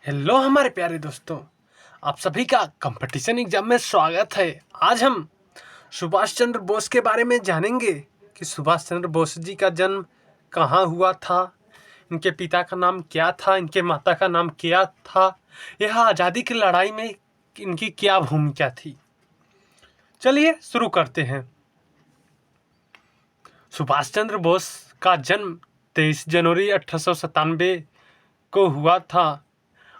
Hello हमारे प्यारे दोस्तों, आप सभी का कंपटीशन एग्जाम में स्वागत है। आज हम सुभाष चंद्र बोस के बारे में जानेंगे कि सुभाष चंद्र बोस जी का जन्म कहाँ हुआ था, इनके पिता का नाम क्या था, इनके माता का नाम क्या था, यह आज़ादी की लड़ाई में इनकी क्या भूमिका थी। चलिए शुरू करते हैं। सुभाष चंद्र बोस का जन्म 23 जनवरी 1897 को हुआ था।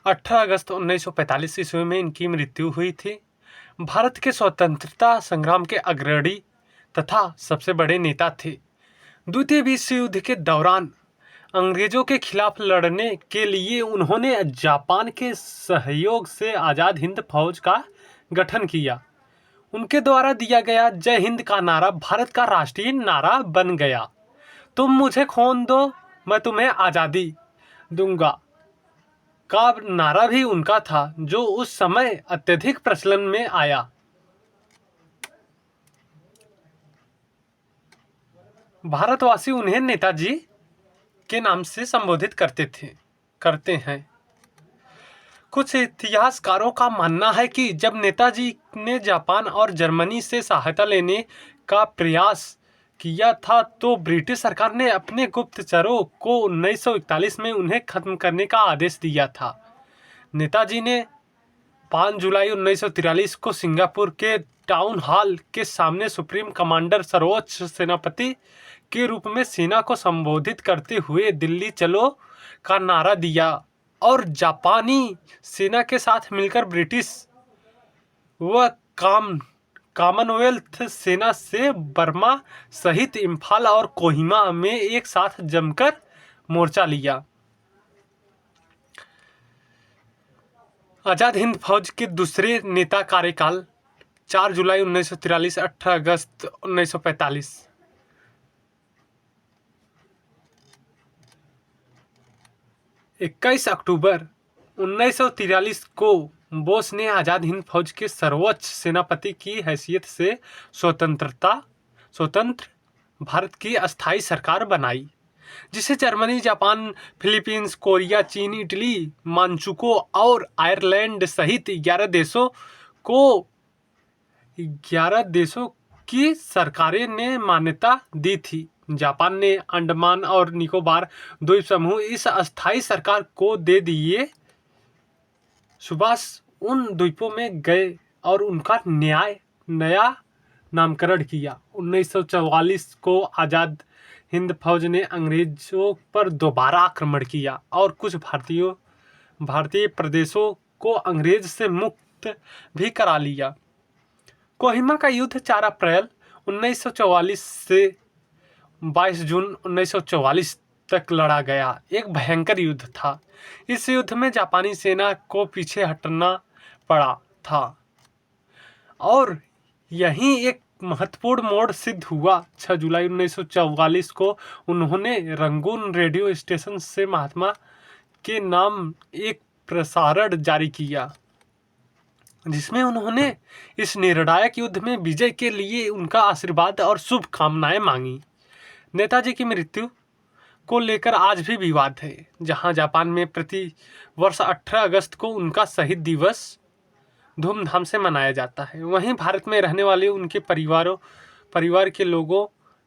18 अगस्त 1945 ईस्वी में इनकी मृत्यु हुई थी। भारत के स्वतंत्रता संग्राम के अग्रणी तथा सबसे बड़े नेता थे। द्वितीय विश्व युद्ध के दौरान अंग्रेजों के खिलाफ लड़ने के लिए उन्होंने जापान के सहयोग से आज़ाद हिंद फौज का गठन किया। उनके द्वारा दिया गया जय हिंद का नारा भारत का राष्ट्रीय नारा बन गया। तुम मुझे खून दो, मैं तुम्हें आज़ादी दूंगा का नारा भी उनका था, जो उस समय अत्यधिक प्रचलन में आया। भारतवासी उन्हें नेताजी के नाम से संबोधित करते हैं। कुछ इतिहासकारों का मानना है कि जब नेताजी ने जापान और जर्मनी से सहायता लेने का प्रयास किया था तो ब्रिटिश सरकार ने अपने गुप्तचरों को 1941 में उन्हें खत्म करने का आदेश दिया था। नेताजी ने 5 जुलाई 1943 को सिंगापुर के टाउन हॉल के सामने सुप्रीम कमांडर सर्वोच्च सेनापति के रूप में सेना को संबोधित करते हुए दिल्ली चलो का नारा दिया और जापानी सेना के साथ मिलकर ब्रिटिश व कॉमनवेल्थ सेना से बर्मा सहित इम्फाल और कोहिमा में एक साथ जमकर मोर्चा लिया। आज़ाद हिंद फौज के दूसरे नेता कार्यकाल 4 जुलाई 1943 18 अगस्त 1945। इक्कीस अक्टूबर 1943 को बोस ने आज़ाद हिंद फौज के सर्वोच्च सेनापति की हैसियत से स्वतंत्र भारत की अस्थायी सरकार बनाई, जिसे जर्मनी, जापान, फिलीपींस, कोरिया, चीन, इटली, मांचुको और आयरलैंड सहित 11 देशों की सरकारें ने मान्यता दी थी। जापान ने अंडमान और निकोबार द्वीप समूह इस अस्थायी सरकार को दे दिए। सुभाष उन द्वीपों में गए और उनका नया नामकरण किया। 1944 को आज़ाद हिंद फौज ने अंग्रेजों पर दोबारा आक्रमण किया और कुछ भारतीय प्रदेशों को अंग्रेज से मुक्त भी करा लिया। कोहिमा का युद्ध 4 अप्रैल 1944 से 22 जून 1944 तक लड़ा गया। एक भयंकर युद्ध था। इस युद्ध में जापानी सेना को पीछे हटना पड़ा था और यही एक महत्वपूर्ण मोड़ सिद्ध हुआ। 6 जुलाई 1944 को उन्होंने रंगून रेडियो स्टेशन से महात्मा के नाम एक प्रसारण जारी किया, जिसमें उन्होंने इस निर्णायक युद्ध में विजय के लिए उनका आशीर्वाद और शुभकामनाएं मांगी। नेताजी की मृत्यु को लेकर आज भी विवाद है। जहां जापान में प्रति वर्ष 18 अगस्त को उनका शहीद दिवस धूमधाम से मनाया जाता है, वहीं भारत में रहने वाले उनके परिवार के लोगों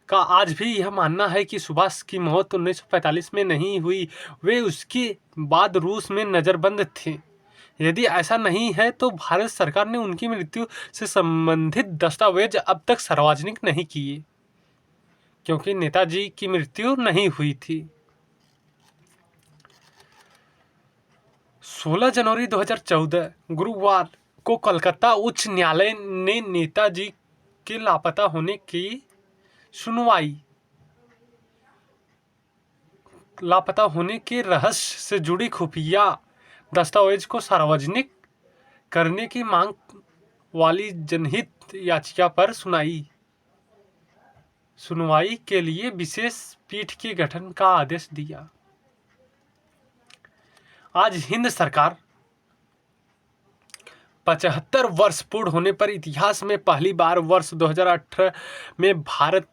का आज भी यह मानना है कि सुभाष की मौत 1945 में नहीं हुई, वे उसके बाद रूस में नज़रबंद थे। यदि ऐसा नहीं है तो भारत सरकार ने उनकी मृत्यु से संबंधित दस्तावेज अब तक सार्वजनिक नहीं किए, क्योंकि नेताजी की मृत्यु नहीं हुई थी। 16 जनवरी 2014 गुरुवार को कलकत्ता उच्च न्यायालय ने नेताजी के लापता होने की सुनवाई, लापता होने के रहस्य से जुड़ी खुफिया दस्तावेज को सार्वजनिक करने की मांग वाली जनहित याचिका पर सुनवाई के लिए विशेष पीठ के गठन का आदेश दिया। आज हिंद सरकार 75 वर्ष पूर्ण होने पर इतिहास में पहली बार वर्ष 2018 में भारत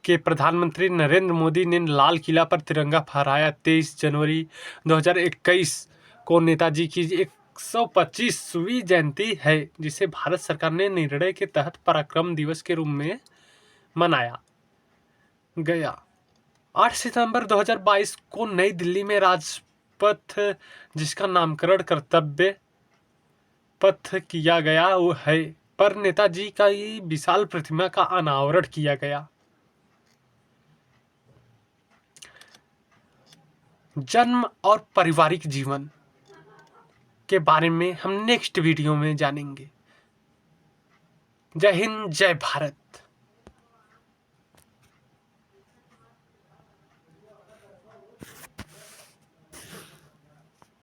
के प्रधानमंत्री नरेंद्र मोदी ने लाल किला पर तिरंगा फहराया। 23 जनवरी 2021 को नेताजी की 125वीं जयंती है, जिसे भारत सरकार ने निर्णय के तहत पराक्रम दिवस के रूप में मनाया गया। 8 सितंबर 2022 को नई दिल्ली में राजपथ, जिसका नामकरण कर्तव्य पथ किया गया वो है, पर नेताजी का विशाल प्रतिमा का अनावरण किया गया। जन्म और पारिवारिक जीवन के बारे में हम नेक्स्ट वीडियो में जानेंगे। जय हिंद, जय भारत।